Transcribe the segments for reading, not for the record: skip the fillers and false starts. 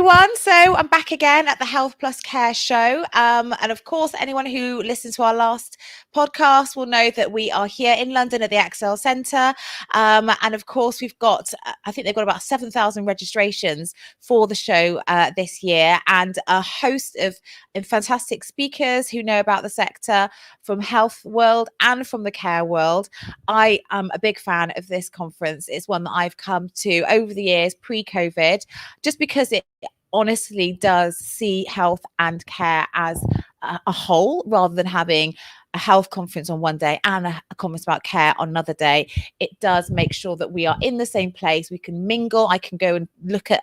everyone. So I'm back again at the Health Plus Care show. And of course, anyone who listened to our last podcast will know that we are here in London at the Excel Centre. And of course, we've got, I think they've got about 7,000 registrations for the show this year, and a host of fantastic speakers who know about the sector from health world and from the care world. I am a big fan of this conference. It's one that I've come to over the years pre-COVID, just because it honestly does see health and care as a whole, rather than having a health conference on one day and a conference about care on another day. It does make sure that we are in the same place. We can mingle. I can go and look at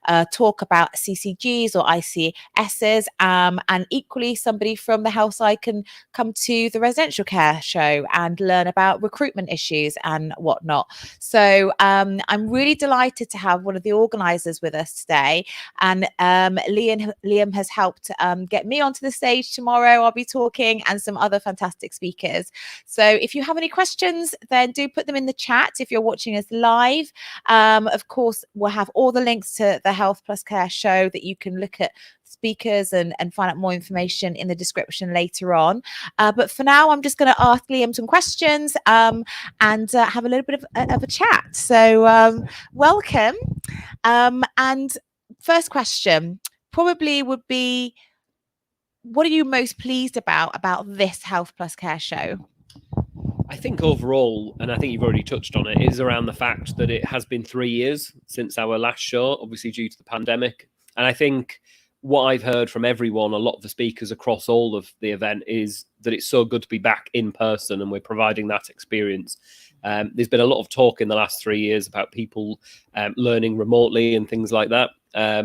a talk about CCGs or ICSs, and equally somebody from the health side can come to the residential care show and learn about recruitment issues and whatnot. So I'm really delighted to have one of the organisers with us today, and Liam has helped get me onto the stage tomorrow. I'll be talking, and some other fantastic speakers. So if you have any questions, then do put them in the chat if you're watching us live. Of course, we'll have all the links to the Health Plus Care show that you can look at speakers and find out more information in the description later on. But for now, I'm just going to ask Liam some questions and have a little bit of a chat. So welcome. And first question probably would be, what are you most pleased about this Health Plus Care show? I think overall, and I think you've already touched on it, is around the fact that it has been 3 years since our last show, obviously due to the pandemic. And I think what I've heard from everyone, a lot of the speakers across all of the event, is that it's so good to be back in person, and we're providing that experience. There's been a lot of talk in the last 3 years about people learning remotely and things like that,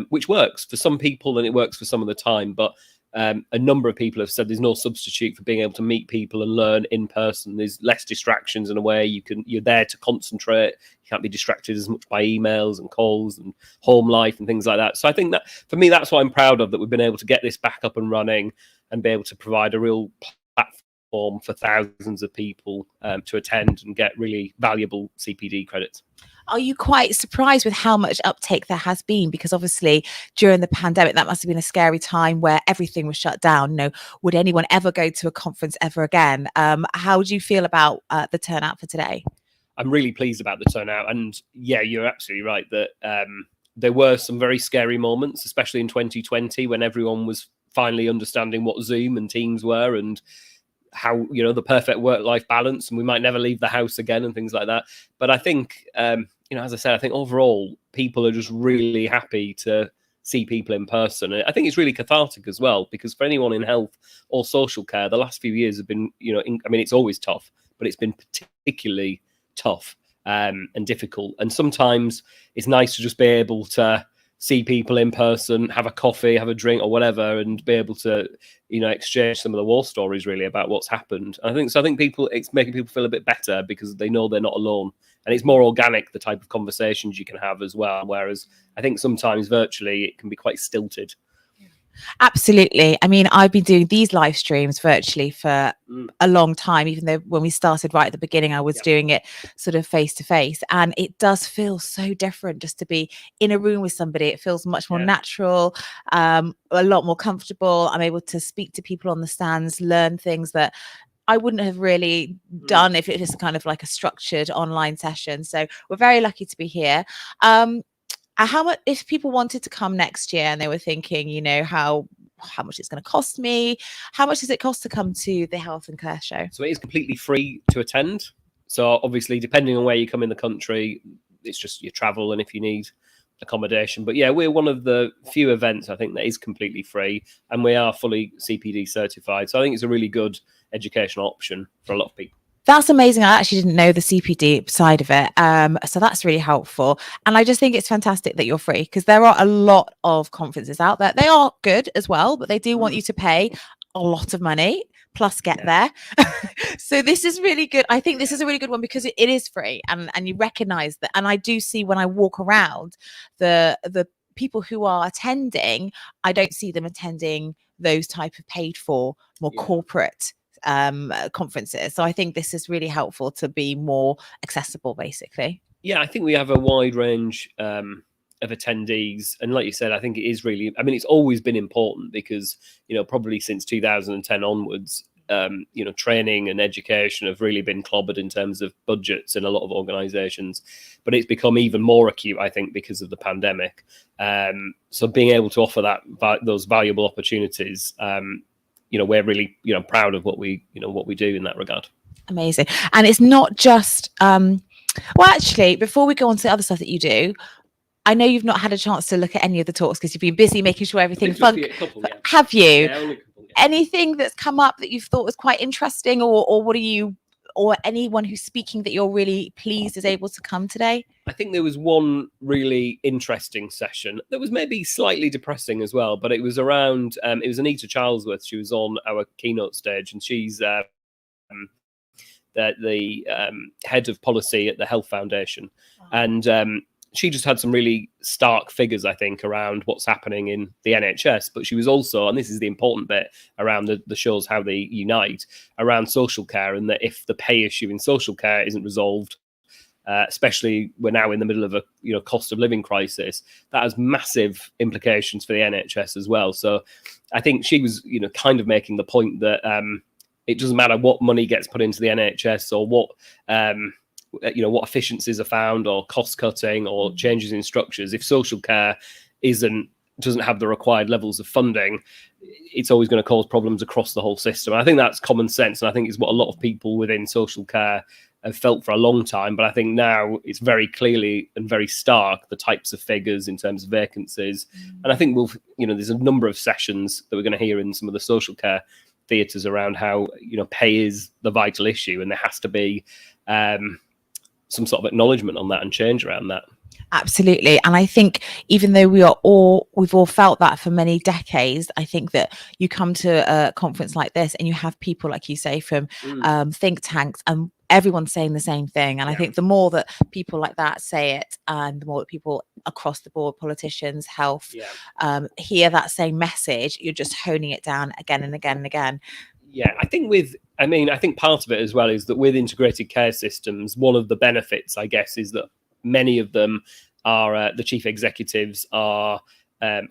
which works for some people and it works for some of the time. But a number of people have said there's no substitute for being able to meet people and learn in person. There's less distractions in a way. You're there to concentrate. You can't be distracted as much by emails and calls and home life and things like that. So I think that for me, that's what I'm proud of, that we've been able to get this back up and running and be able to provide a real platform for thousands of people to attend and get really valuable CPD credits. Are you quite surprised with how much uptake there has been? Because obviously during the pandemic, that must have been a scary time where everything was shut down. You know, would anyone ever go to a conference ever again? How do you feel about the turnout for today? I'm really pleased about the turnout. And yeah, you're absolutely right that there were some very scary moments, especially in 2020, when everyone was finally understanding what Zoom and Teams were and how, you know, the perfect work-life balance, and we might never leave the house again and things like that. But I think, you know, as I said, I think overall people are just really happy to see people in person. And I think it's really cathartic as well, because for anyone in health or social care, the last few years have been, you know, I mean, it's always tough, but it's been particularly tough and difficult. And sometimes it's nice to just be able to see people in person, have a coffee, have a drink or whatever, and be able to, you know, exchange some of the war stories really about what's happened. And I think it's making people feel a bit better because they know they're not alone. And it's more organic, the type of conversations you can have as well. Whereas I think sometimes virtually it can be quite stilted. Absolutely. I mean, I've been doing these live streams virtually for a long time, even though when we started right at the beginning, I was doing it sort of face to face. And it does feel so different just to be in a room with somebody. It feels much more natural, a lot more comfortable. I'm able to speak to people on the stands, learn things that I wouldn't have really done if it was kind of like a structured online session. So we're very lucky to be here. How much, if people wanted to come next year and they were thinking, you know, how much it's going to cost me, how much does it cost to come to the Health and Care show? So it is completely free to attend. So obviously, depending on where you come in the country, it's just your travel and if you need accommodation. But yeah, we're one of the few events I think that is completely free, and we are fully CPD certified. So I think it's a really good educational option for a lot of people. That's amazing. I actually didn't know the CPD side of it. So that's really helpful. And I just think it's fantastic that you're free, because there are a lot of conferences out there. They are good as well, but they do want you to pay a lot of money plus get there. So this is really good. I think this is a really good one because it is free, and you recognize that. And I do see when I walk around the people who are attending, I don't see them attending those type of paid for, more corporate conferences. So I think this is really helpful to be more accessible, basically. Yeah, I think we have a wide range attendees. And like you said, I think it is really, I mean, it's always been important because, you know, probably since 2010 onwards, you know, training and education have really been clobbered in terms of budgets in a lot of organizations, but it's become even more acute, I think, because of the pandemic. So being able to offer those valuable opportunities, you know, we're really, you know, proud of what we do in that regard. Amazing. And it's not just, well, actually, before we go on to the other stuff that you do, I know you've not had a chance to look at any of the talks because you've been busy making sure everything's fun. Have you? Yeah, only a couple, yeah. Anything that's come up that you've thought was quite interesting, or what are you, or anyone who's speaking that you're really pleased is able to come today? I think there was one really interesting session that was maybe slightly depressing as well, but it was around, it was Anita Charlesworth. She was on our keynote stage, and she's the head of policy at the Health Foundation. And she just had some really stark figures, I think, around what's happening in the NHS. But she was also, and this is the important bit around the shows, how they unite, around social care, and that if the pay issue in social care isn't resolved, especially we're now in the middle of a cost of living crisis, that has massive implications for the NHS as well. So I think she was kind of making the point that it doesn't matter what money gets put into the NHS or what what efficiencies are found or cost cutting or changes in structures. If social care doesn't have the required levels of funding, it's always going to cause problems across the whole system. And I think that's common sense, and I think it's what a lot of people within social care have felt for a long time. But I think now it's very clearly and very stark, the types of figures in terms of vacancies. And I think there's a number of sessions that we're going to hear in some of the social care theatres around how pay is the vital issue, and there has to be some sort of acknowledgement on that and change around that. Absolutely. And I think even though we've all felt that for many decades, I think that you come to a conference like this and you have people, like you say, from think tanks, and everyone's saying the same thing. And I think the more that people like that say it, and the more that people across the board, politicians, health, hear that same message, you're just honing it down again and again and again. Yeah, I think part of it as well is that with integrated care systems, one of the benefits, I guess, is that many of them are the chief executives are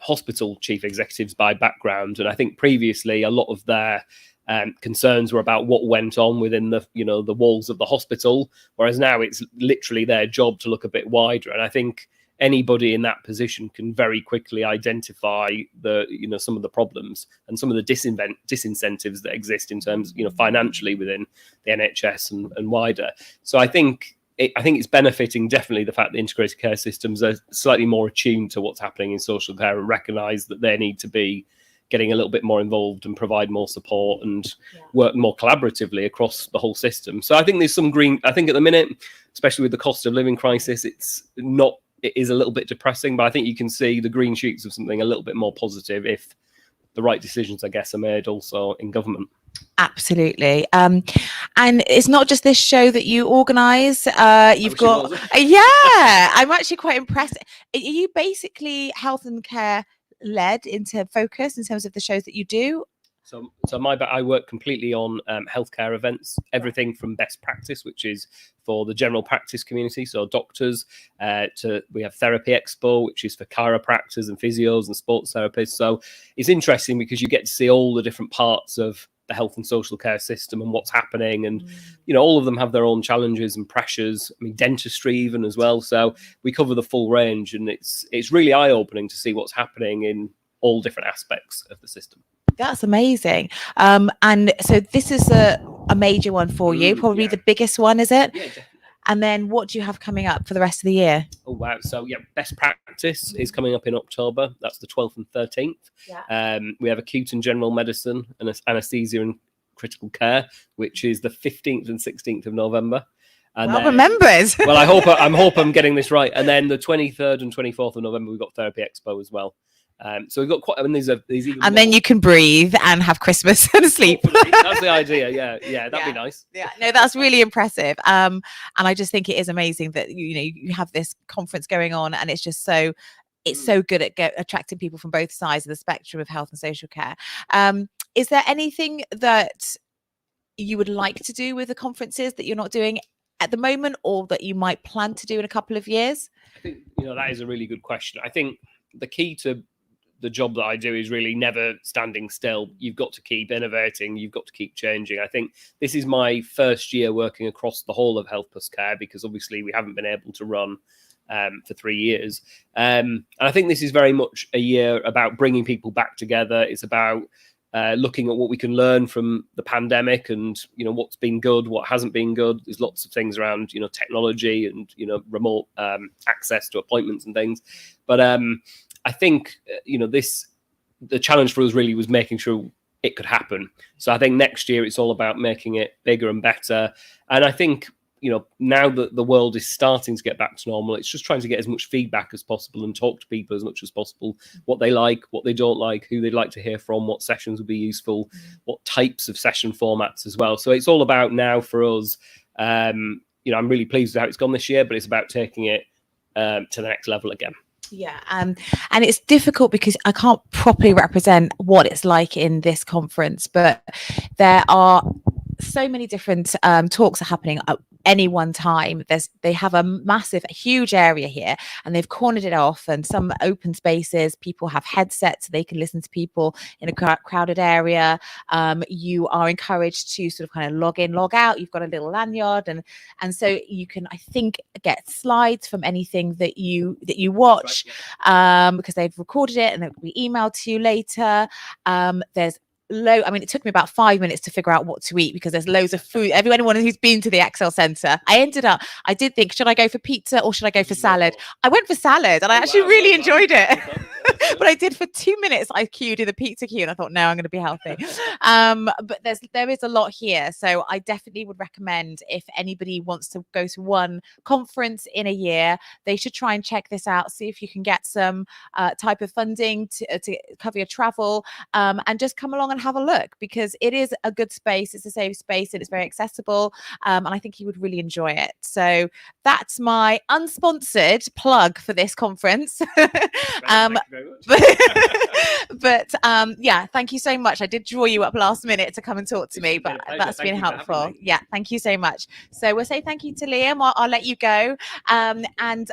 hospital chief executives by background. And I think previously a lot of their concerns were about what went on within the walls of the hospital, whereas now it's literally their job to look a bit wider. And I think anybody in that position can very quickly identify some of the problems and some of the disincentives that exist in terms financially within the NHS and wider. So I think it's benefiting definitely the fact that integrated care systems are slightly more attuned to what's happening in social care and recognise that they need to be getting a little bit more involved and provide more support and work more collaboratively across the whole system. So I think there's some green. I think at the minute, especially with the cost of living crisis, it is a little bit depressing, but I think you can see the green shoots of something a little bit more positive if the right decisions, I guess, are made also in government. Absolutely. And it's not just this show that you organise. You've got, I'm actually quite impressed. Are you basically health and care led into focus in terms of the shows that you do? So I work completely on healthcare events, everything from best practice, which is for the general practice community, so doctors, we have Therapy Expo, which is for chiropractors and physios and sports therapists. So it's interesting because you get to see all the different parts of the health and social care system and what's happening. And, all of them have their own challenges and pressures. I mean, dentistry even as well. So we cover the full range, and it's really eye-opening to see what's happening in all different aspects of the system. That's amazing. And so this is a major one for you, probably the biggest one, is it? Yeah, definitely. And then what do you have coming up for the rest of the year? Oh, wow. So, Best Practice is coming up in October. That's the 12th and 13th. Yeah. We have Acute and General Medicine and Anaesthesia and Critical Care, which is the 15th and 16th of November. And remembered. Well, I hope I'm getting this right. And then the 23rd and 24th of November, we've got Therapy Expo as well. So we've got quite. I mean, these even and then you can breathe and have Christmas and sleep. That's the idea. Yeah, that'd be nice. Yeah, no, that's really impressive. And I just think it is amazing that you have this conference going on, and it's just so good at attracting people from both sides of the spectrum of health and social care. Is there anything that you would like to do with the conferences that you're not doing at the moment, or that you might plan to do in a couple of years? I think, that is a really good question. I think the key to the job that I do is really never standing still. You've got to keep innovating. You've got to keep changing. I think this is my first year working across the whole of Health Plus Care, because obviously we haven't been able to run for 3 years. And I think this is very much a year about bringing people back together. It's about looking at what we can learn from the pandemic, and what's been good, what hasn't been good. There's lots of things around technology and remote access to appointments and things. But I think the challenge for us really was making sure it could happen. So I think next year it's all about making it bigger and better. And I think now that the world is starting to get back to normal, it's just trying to get as much feedback as possible and talk to people as much as possible, what they like, what they don't like, who they'd like to hear from, what sessions would be useful, what types of session formats as well. So it's all about now for us. I'm really pleased with how it's gone this year, but it's about taking it to the next level again. Yeah, and it's difficult because I can't properly represent what it's like in this conference, but there are so many different talks are happening at any one time. They have a huge area here, and they've cornered it off, and some open spaces, people have headsets so they can listen to people in a crowded area. You are encouraged to sort of kind of log in, log out. You've got a little lanyard, and so you can, I think, get slides from anything that you watch, because they've recorded it and it will be emailed to you later. There's it took me about 5 minutes to figure out what to eat, because there's loads of food. Anyone who's been to the Excel Centre, I did think, should I go for pizza or should I go for salad? I went for salad, and I actually really enjoyed it. But I did for 2 minutes. I queued in the pizza queue, and I thought, no, I'm going to be healthy. But there is a lot here, so I definitely would recommend, if anybody wants to go to one conference in a year, they should try and check this out. See if you can get some type of funding to cover your travel, and just come along and have a look, because it is a good space. It's a safe space, and it's very accessible, and I think you would really enjoy it. So that's my unsponsored plug for this conference. Thank you very much. But yeah, thank you so much. I did draw you up last minute to come and talk to me, but that's been helpful. Yeah, thank you so much. So we'll say thank you to Liam. I'll let you go, and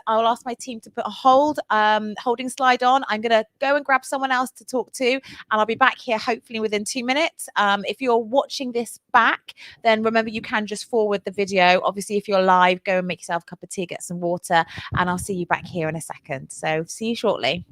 I'll ask my team to put a holding slide on. I'm gonna go and grab someone else to talk to, and I'll be back here hopefully within 2 minutes. If you're watching this back, then remember you can just forward the video. Obviously, if you're live, go and make yourself a cup of tea, get some water, and I'll see you back here in a second. So see you shortly.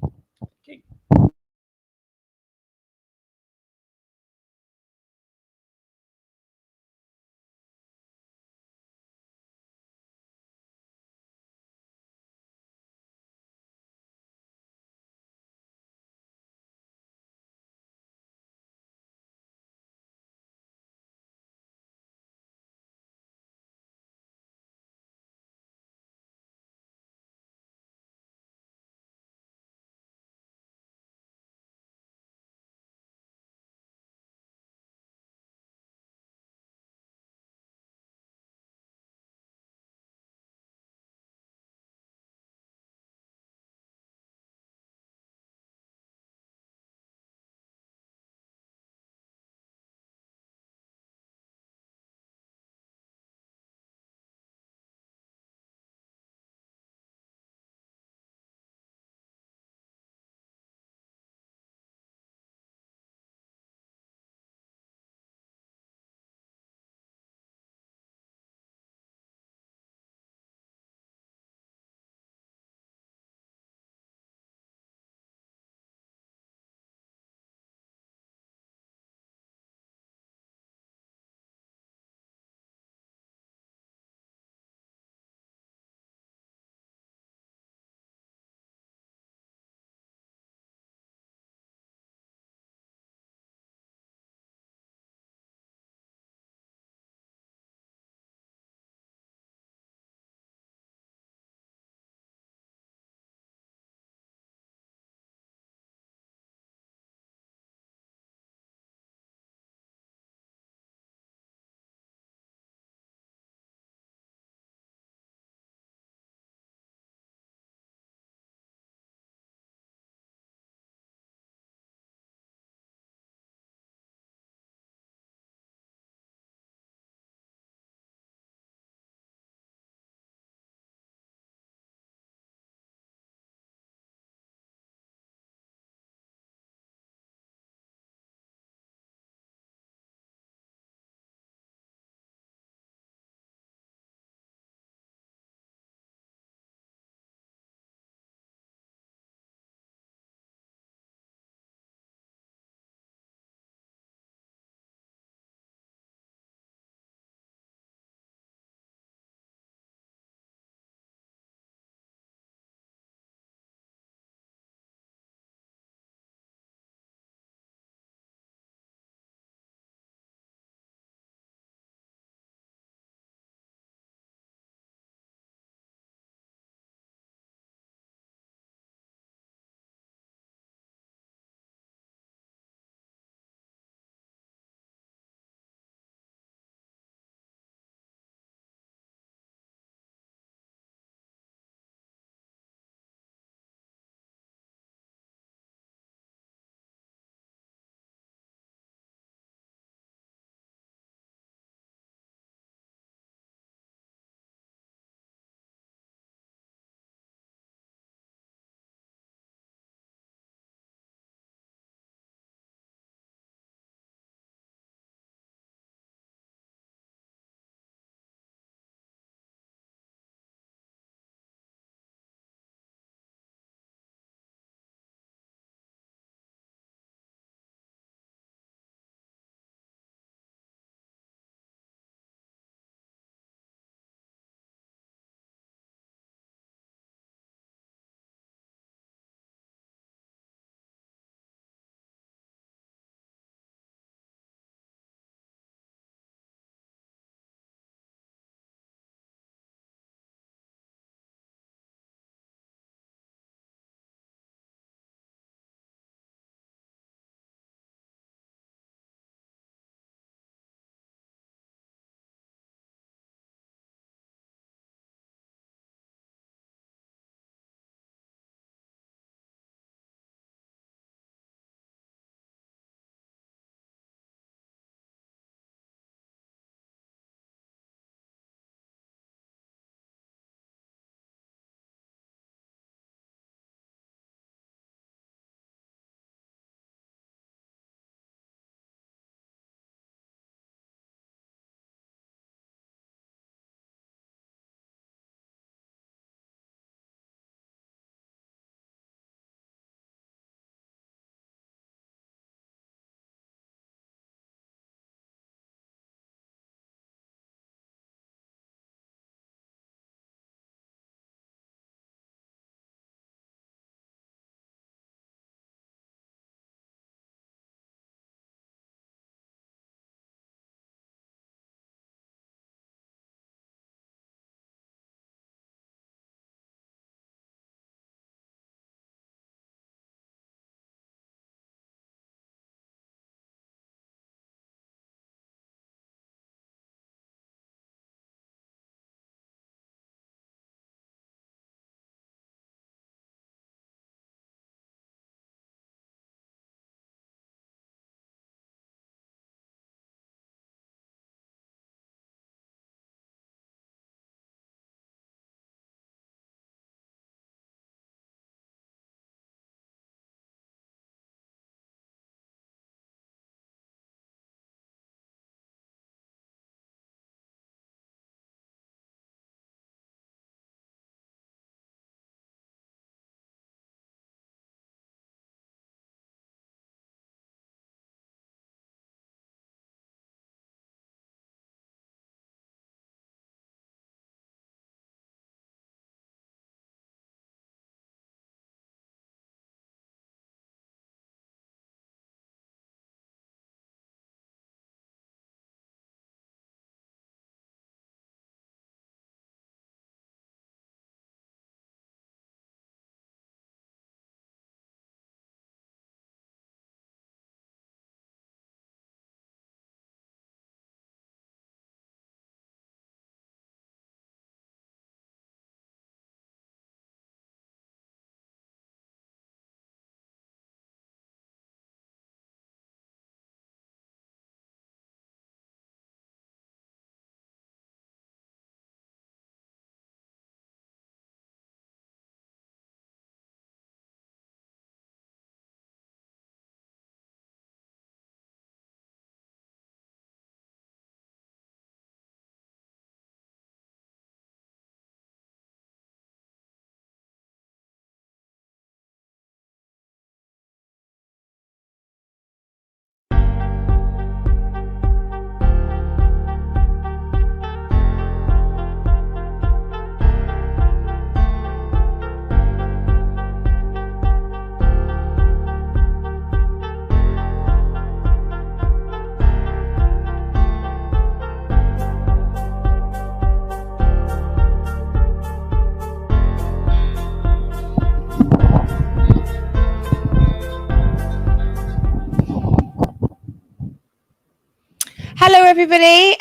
everybody.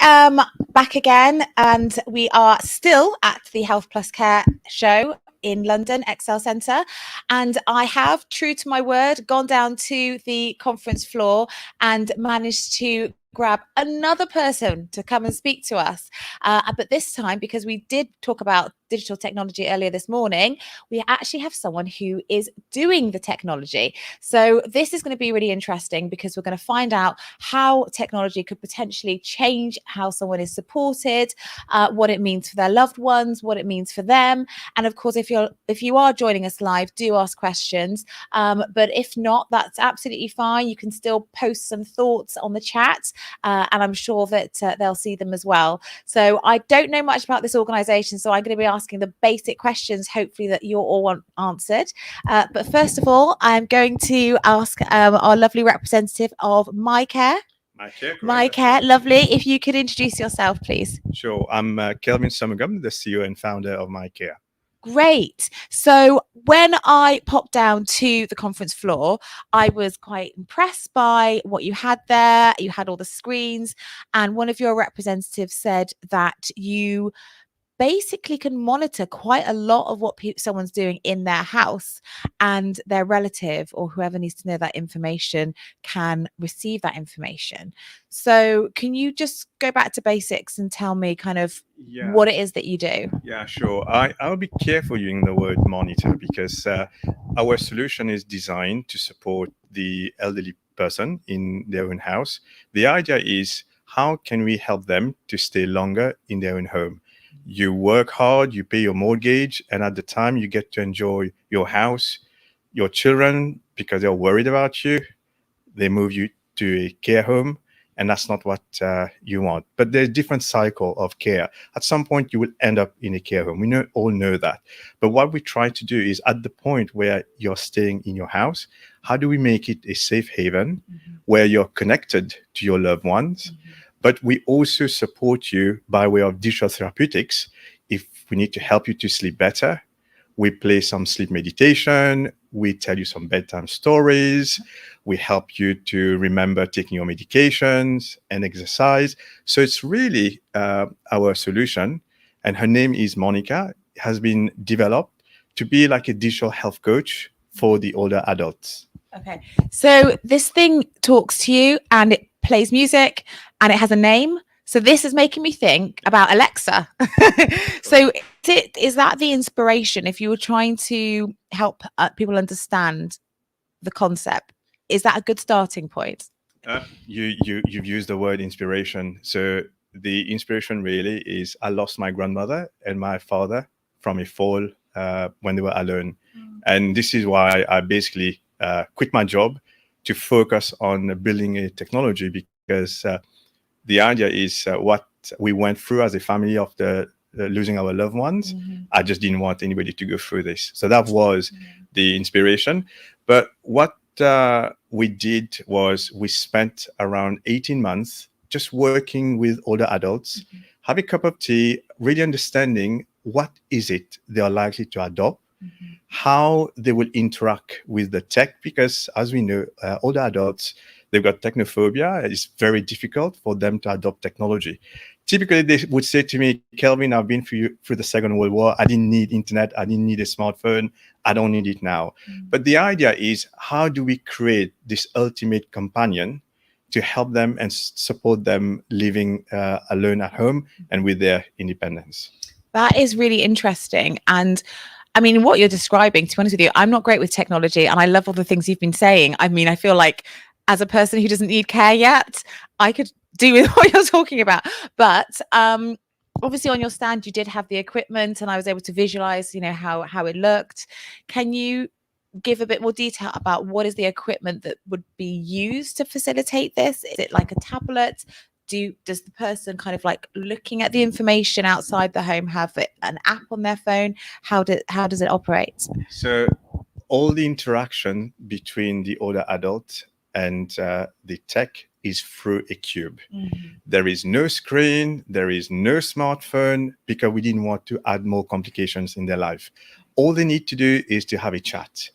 Back again, and we are still at the Health Plus Care show in London, Excel Centre. And I have, true to my word, gone down to the conference floor and managed to grab another person to come and speak to us. But this time, because we did talk about digital technology earlier this morning, we actually have someone who is doing the technology. So this is going to be really interesting because we're going to find out how technology could potentially change how someone is supported, what it means for their loved ones, what it means for them. And of course, if you are joining us live, do ask questions. But if not, that's absolutely fine. You can still post some thoughts on the chat, and I'm sure that they'll see them as well. So I don't know much about this organization, so I'm going to be asking the basic questions, hopefully that you'll all want answered. But first of all, I'm going to ask our lovely representative of MyCare. MyCare, lovely. If you could introduce yourself, please. Sure. I'm Kelvin Summergum, the CEO and founder of MyCare. Great. So when I popped down to the conference floor, I was quite impressed by what you had there. You had all the screens, and one of your representatives said that you basically can monitor quite a lot of what someone's doing in their house, and their relative or whoever needs to know that information can receive that information. So can you just go back to basics and tell me kind of what it is that you do? Yeah, sure. I'll be careful using the word monitor because our solution is designed to support the elderly person in their own house. The idea is, how can we help them to stay longer in their own home? You work hard, you pay your mortgage, and at the time you get to enjoy your house. Your children, because they're worried about you, they move you to a care home, and that's not what you want. But there's a different cycle of care. At some point, you will end up in a care home. We all know that. But what we try to do is, at the point where you're staying in your house, how do we make it a safe haven where you're connected to your loved ones? But we also support you by way of digital therapeutics. If we need to help you to sleep better, we play some sleep meditation, we tell you some bedtime stories, we help you to remember taking your medications and exercise. So it's really our solution. And her name is Monica. It has been developed to be like a digital health coach for the older adults. Okay. So this thing talks to you and it plays music and it has a name. So this is making me think about Alexa. So is that the inspiration if you were trying to help people understand the concept? Is that a good starting point? You've used the word inspiration. So the inspiration really is, I lost my grandmother and my father from a fall when they were alone. And this is why I basically quit my job to focus on building a technology, because the idea is what we went through as a family after losing our loved ones. I just didn't want anybody to go through this. So that was the inspiration. But what we did was we spent around 18 months just working with older adults, have a cup of tea, really understanding what is it they are likely to adopt, how they will interact with the tech, because as we know, older adults, they've got technophobia. It's very difficult for them to adopt technology. Typically, they would say to me, Kelvin, I've been through the Second World War. I didn't need internet. I didn't need a smartphone. I don't need it now. But the idea is, how do we create this ultimate companion to help them and support them living alone at home and with their independence? That is really interesting. And I mean, what you're describing, to be honest with you, I'm not great with technology and I love all the things you've been saying. I mean, I feel like as a person who doesn't need care yet, I could do with what you're talking about. But obviously on your stand, you did have the equipment and I was able to visualize, how it looked. Can you give a bit more detail about what is the equipment that would be used to facilitate this? Is it like a tablet? Does the person kind of like looking at the information outside the home have an app on their phone? How does it operate? So all the interaction between the older adult and the tech is through a cube. There is no screen, there is no smartphone, because we didn't want to add more complications in their life. All they need to do is to have a chat.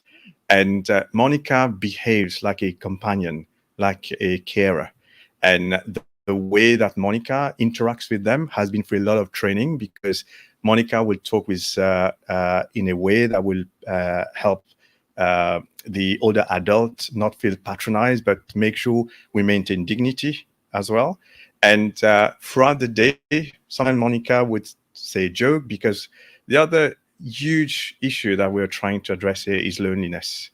And Monica behaves like a companion, like a carer. And the the way that Monica interacts with them has been through a lot of training, because Monica will talk with in a way that will help the older adult not feel patronized, but make sure we maintain dignity as well. And throughout the day, sometimes Monica would say a joke, because the other huge issue that we're trying to address here is loneliness.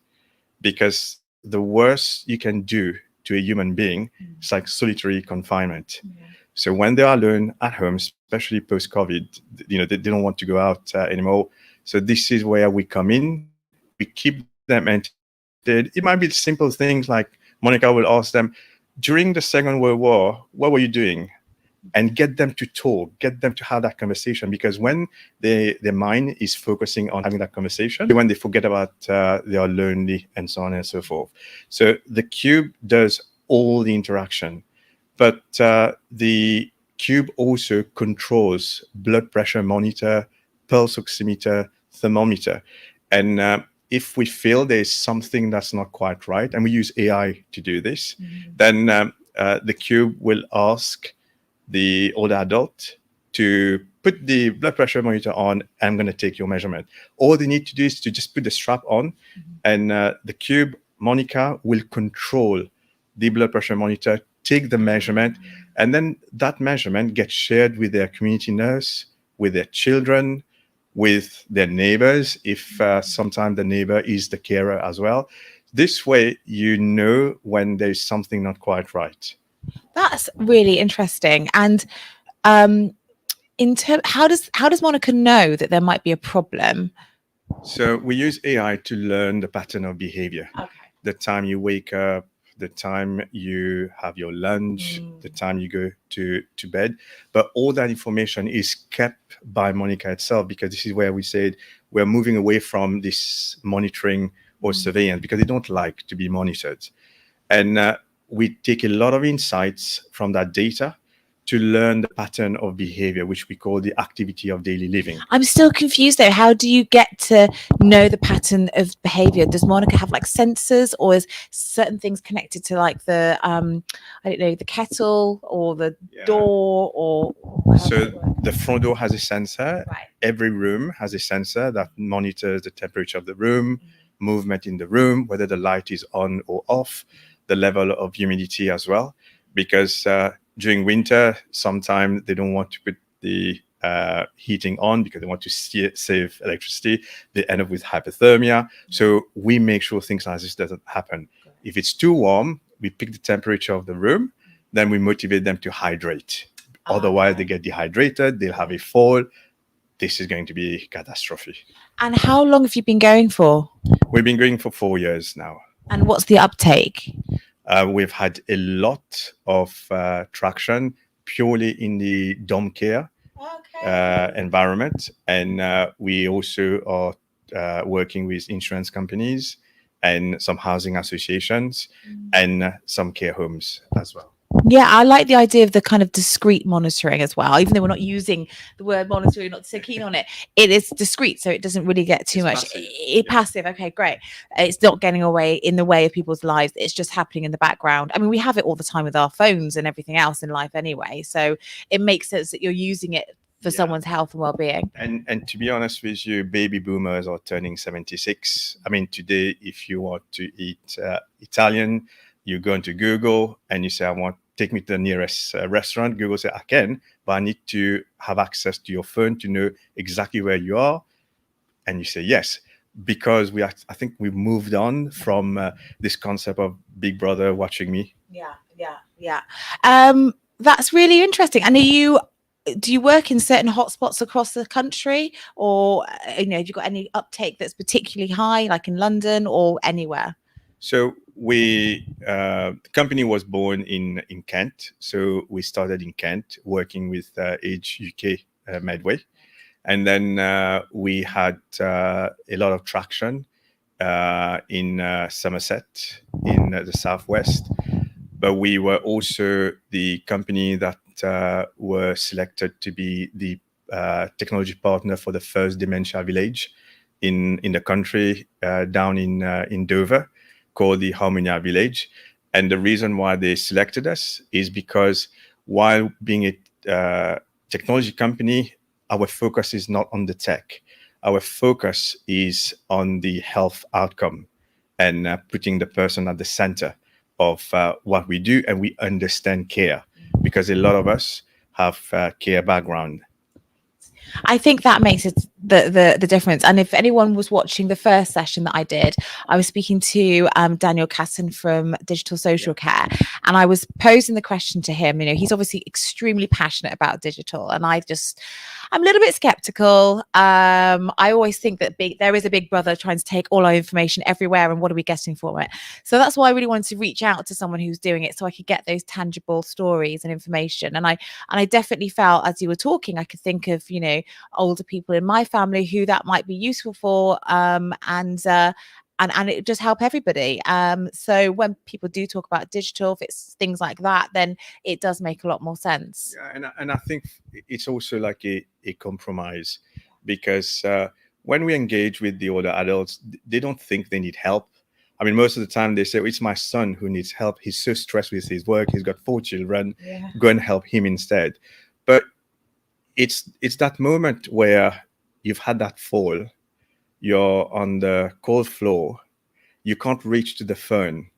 Because the worst you can do to a human being is like solitary confinement. So when they are alone at home, especially post-COVID, they don't want to go out anymore. So this is where we come in. We keep them entertained. It might be simple things like Monica will ask them, during the Second World War, what were you doing? And get them to talk, get them to have that conversation. Because when their mind is focusing on having that conversation, when they forget about they are lonely and so on and so forth. So the cube does all the interaction, but the cube also controls blood pressure monitor, pulse oximeter, thermometer. And if we feel there's something that's not quite right, and we use AI to do this, then the cube will ask the older adult to put the blood pressure monitor on. I'm going to take your measurement. All they need to do is to just put the strap on, and the cube, Monica, will control the blood pressure monitor, take the measurement, and then that measurement gets shared with their community nurse, with their children, with their neighbors, if sometimes the neighbor is the carer as well. This way, you know when there's something not quite right. That's really interesting. And how does Monica know that there might be a problem? So we use AI to learn the pattern of behavior. Okay. The time you wake up, the time you have your lunch, the time you go to bed. But all that information is kept by Monica itself, because this is where we said we're moving away from this monitoring or surveillance, because they don't like to be monitored. And we take a lot of insights from that data to learn the pattern of behavior, which we call the activity of daily living. I'm still confused though. How do you get to know the pattern of behavior? Does Monica have like sensors, or is certain things connected to like the I don't know, the kettle or the door, or so the front door has a sensor. Right. Every room has a sensor that monitors the temperature of the room, movement in the room, whether the light is on or off, the level of humidity as well. Because during winter, sometimes they don't want to put the heating on because they want to save electricity. They end up with hypothermia. So we make sure things like this doesn't happen. If it's too warm, we pick the temperature of the room, then we motivate them to hydrate. Otherwise, they get dehydrated, they'll have a fall. This is going to be catastrophic. And how long have you been going for? We've been going for 4 years now. And what's the uptake? We've had a lot of traction purely in the dom care environment. And we also are working with insurance companies and some housing associations and some care homes as well. Yeah, I like the idea of the kind of discreet monitoring as well. Even though we're not using the word monitoring, not so keen on it, it is discreet, so it doesn't really get too much. Passive. Passive, okay, great. It's not getting away in the way of people's lives. It's just happening in the background. I mean, we have it all the time with our phones and everything else in life anyway. So it makes sense that you're using it for someone's health and well-being. And to be honest with you, baby boomers are turning 76. I mean, today, if you want to eat Italian, you go into Google and you say, take me to the nearest restaurant. Google says, I can, but I need to have access to your phone to know exactly where you are. And you say yes, because I think we've moved on from this concept of Big Brother watching me. Yeah. That's really interesting. And do you work in certain hotspots across the country, or have you got any uptake that's particularly high, like in London or anywhere? So the company was born in Kent. So we started in Kent working with Age UK Medway. And then we had a lot of traction in Somerset, in the Southwest. But we were also the company that were selected to be the technology partner for the first dementia village in the country down in Dover, called the Harmonia Village. And the reason why they selected us is because while being a technology company, our focus is not on the tech. Our focus is on the health outcome and putting the person at the center of what we do, and we understand care because a lot of us have care background. I think that makes it the difference. And if anyone was watching the first session that I did, I was speaking to Daniel Casson from Digital Social Care, and I was posing the question to him. You know, he's obviously extremely passionate about digital, and I'm a little bit skeptical. I always think that there is a big brother trying to take all our information everywhere, and what are we getting from it? So that's why I really wanted to reach out to someone who's doing it, so I could get those tangible stories and information. And I definitely felt, as you were talking, I could think of, you know, older people in my family who that might be useful for, and it just help everybody. So when people do talk about digital, if it's things like that, then it does make a lot more sense. Yeah, and I think it's also like a compromise, because when we engage with the older adults, they don't think they need help. I mean, most of the time they say, it's my son who needs help. He's so stressed with his work. He's got 4 children. Yeah. Go and help him instead. But it's that moment where you've had that fall, you're on the cold floor, you can't reach to the phone,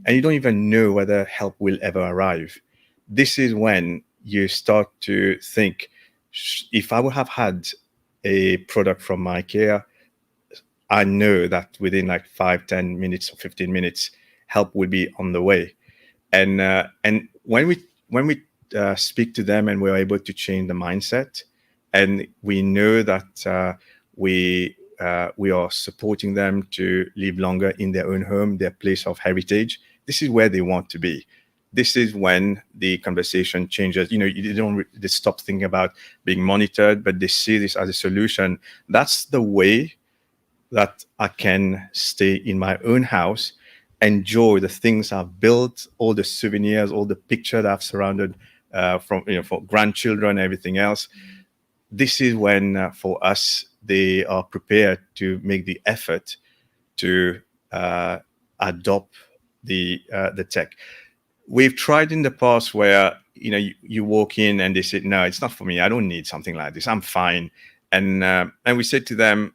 and you don't even know whether help will ever arrive. This is when you start to think, if I would have had a product from my care, I know that within like 5-10 minutes or 15 minutes, help will be on the way. And when we speak to them and we're able to change the mindset, and we know that we are supporting them to live longer in their own home, their place of heritage, this is where they want to be. This is when the conversation changes. You know, they stop thinking about being monitored, but they see this as a solution. That's the way that I can stay in my own house, enjoy the things I've built, all the souvenirs, all the pictures I've surrounded from, you know, for grandchildren, everything else. This is when, for us, they are prepared to make the effort to adopt the tech. We've tried in the past where, you know, you walk in and they say, no, it's not for me. I don't need something like this. I'm fine. And we said to them,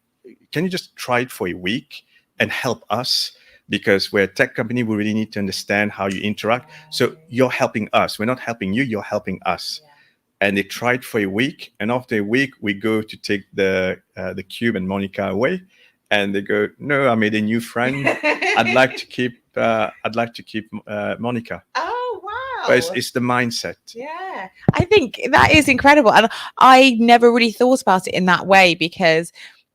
can you just try it for a week and help us? Because we're a tech company, we really need to understand how you interact. So you're helping us. We're not helping you, you're helping us. And they tried for a week. And after a week, we go to take the cube and Monica away. And they go, no, I made a new friend. I'd like to keep Monica. Oh, wow. But it's the mindset. Yeah, I think that is incredible. And I never really thought about it in that way, because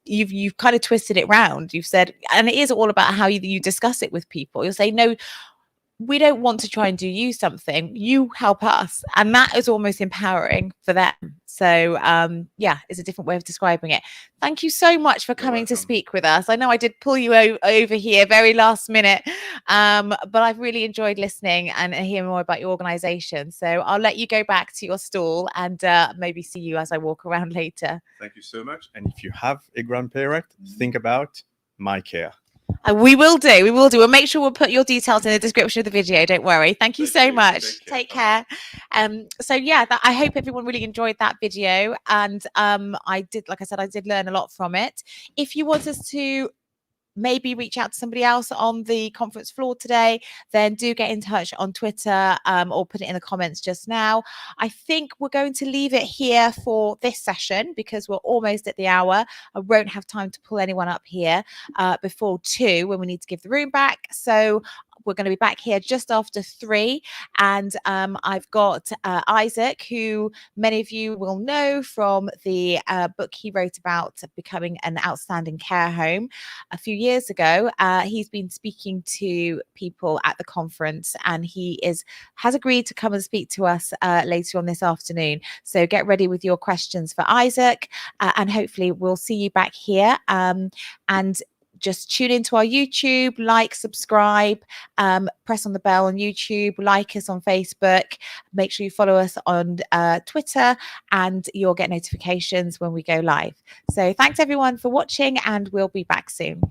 you've kind of twisted it round. You've said, and it is all about how you discuss it with people. You'll say, no, we don't want to try and do you something, you help us. And that is almost empowering for them. So yeah, it's a different way of describing it. Thank you so much for coming to speak with us. I know I did pull you over here very last minute, but I've really enjoyed listening and hearing more about your organization. So I'll let you go back to your stall and maybe see you as I walk around later. Thank you so much. And if you have a grandparent, think about my care. We will do. We'll make sure we'll put your details in the description of the video. Don't worry. Thank you so much. Take care. So yeah, I hope everyone really enjoyed that video. And I did learn a lot from it. If you want us to maybe reach out to somebody else on the conference floor today, then do get in touch on Twitter or put it in the comments just now. I think we're going to leave it here for this session because we're almost at the hour. I won't have time to pull anyone up here before 2 when we need to give the room back. So we're going to be back here just after 3. And I've got Isaac, who many of you will know from the book he wrote about becoming an outstanding care home a few years ago. He's been speaking to people at the conference, and he has agreed to come and speak to us later on this afternoon. So get ready with your questions for Isaac, and hopefully we'll see you back here. And just tune into our YouTube, like, subscribe, press on the bell on YouTube, like us on Facebook, make sure you follow us on Twitter, and you'll get notifications when we go live. So thanks everyone for watching, and we'll be back soon.